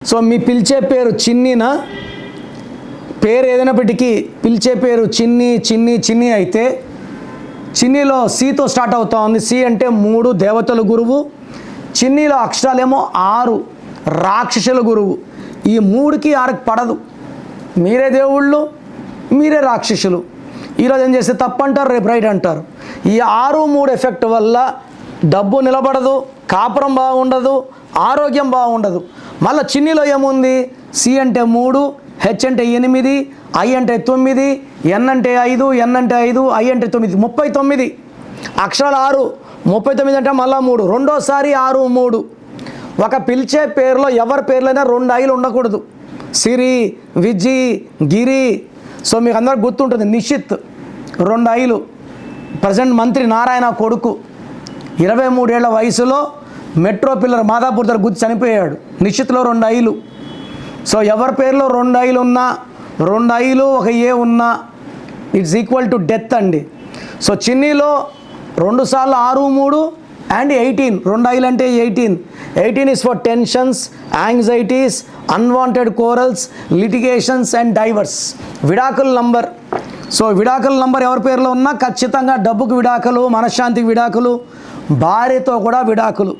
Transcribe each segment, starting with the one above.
So మీ పిలిచే పేరు చిన్నీనా? పేరు ఏదైనప్పటికీ పిలిచే పేరు చిన్ని చిన్ని చిన్ని అయితే చిన్నిలో సితో స్టార్ట్ అవుతా ఉంది. సి అంటే 3 దేవతల గురువు, చిన్నిలో అక్షరాలేమో 6 రాక్షసుల గురువు. ఈ 3కి 6కి పడదు. మీరే దేవుళ్ళు, మీరే రాక్షసులు. ఈరోజు ఏం చేస్తే తప్పు అంటారు, రేపు రైట్ అంటారు. ఈ 6, 3 ఎఫెక్ట్ వల్ల డబ్బు నిలబడదు, కాపురం బాగుండదు, ఆరోగ్యం బాగుండదు. మళ్ళీ చిన్నిలో ఏముంది? సి అంటే 3, హెచ్ అంటే 8, ఐ అంటే 9, ఎన్ అంటే 5, ఎన్ అంటే 5, ఐ అంటే 9, 39 అక్షరాలు 6, 39 అంటే మళ్ళీ 3, రెండోసారి 6, 3. ఒక పిలిచే పేరులో ఎవరి పేర్లైనా 2 ఐలు ఉండకూడదు. సిరి, విజి, గిరి. సో మీకు అందరికి గుర్తుంటుంది, నిషిత్ 2 ఐలు. ప్రజెంట్ మంత్రి నారాయణ కొడుకు 23 ఏళ్ల వయసులో మెట్రో పిల్లర్ మాదాపూర్ దగ్గర గుర్తు చనిపోయాడు. నిషిత్లో 2 ఐలు. సో ఎవరి పేరులో 2 ఐలు ఉన్నా, 2 ఐలు ఒక ఏ ఉన్నా ఇట్స్ ఈక్వల్ టు డెత్ అండి. సో చిన్నీలో 2 సార్లు 6, 3 అండ్ 18. 2 ఐలు అంటే 18. 18 is for tensions, anxieties, unwanted corals, litigations and diverse. విడాకుల నంబర్. సో విడాకుల నంబర్ ఎవరి పేరులో ఉన్నా ఖచ్చితంగా డబ్బుకు విడాకులు, మనశ్శాంతికి విడాకులు, భార్యతో కూడా విడాకులు.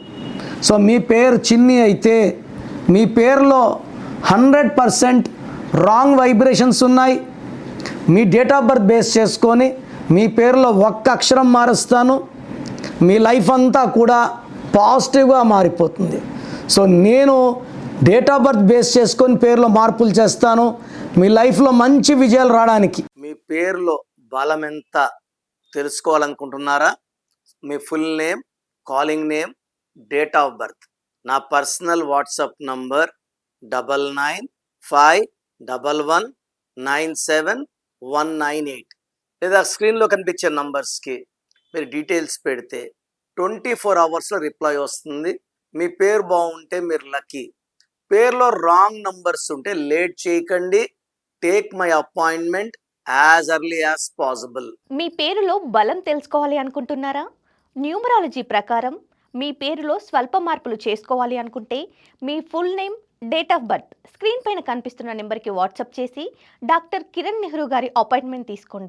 సో మీ పేరు చిన్ని అయితే మీ పేరులో 100% రాంగ్ వైబ్రేషన్స్ ఉన్నాయి. మీ డేట్ ఆఫ్ బర్త్ బేస్ చేసుకొని మీ పేరులో ఒక్క అక్షరం మారుస్తాను, మీ లైఫ్ అంతా కూడా పాజిటివ్గా మారిపోతుంది. సో నేను డేట్ ఆఫ్ బర్త్ బేస్ చేసుకొని పేరులో మార్పులు చేస్తాను, మీ లైఫ్లో మంచి విజయాలు రావడానికి. మీ పేరులో బలం ఎంత తెలుసుకోవాలనుకుంటున్నారా? మీ full name, calling name, date of birth, నా పర్సనల్ వాట్సాప్ నంబర్ 99511197 లేదా స్క్రీన్లో కనిపించే నంబర్స్కి మీరు డీటెయిల్స్ పెడితే 24 అవర్స్లో రిప్లై వస్తుంది. మీ పేరు బాగుంటే మీరు లక్కీ. పేరులో రాంగ్ నంబర్స్ ఉంటే లేట్ చేయకండి. Take my appointment as early as possible. మీ పేరులో బలం తెలుసుకోవాలి అనుకుంటున్నారా? న్యూమరాలజీ ప్రకారం మీ పేరులో స్వల్ప మార్పులు చేసుకోవాలి అనుకుంటే మీ full name, date of birth screen పైన కనిపిస్తున్న నెంబర్కి వాట్సాప్ చేసి డాక్టర్ కిరణ్ నెహ్రూ గారి అపాయింట్మెంట్ తీసుకోండి.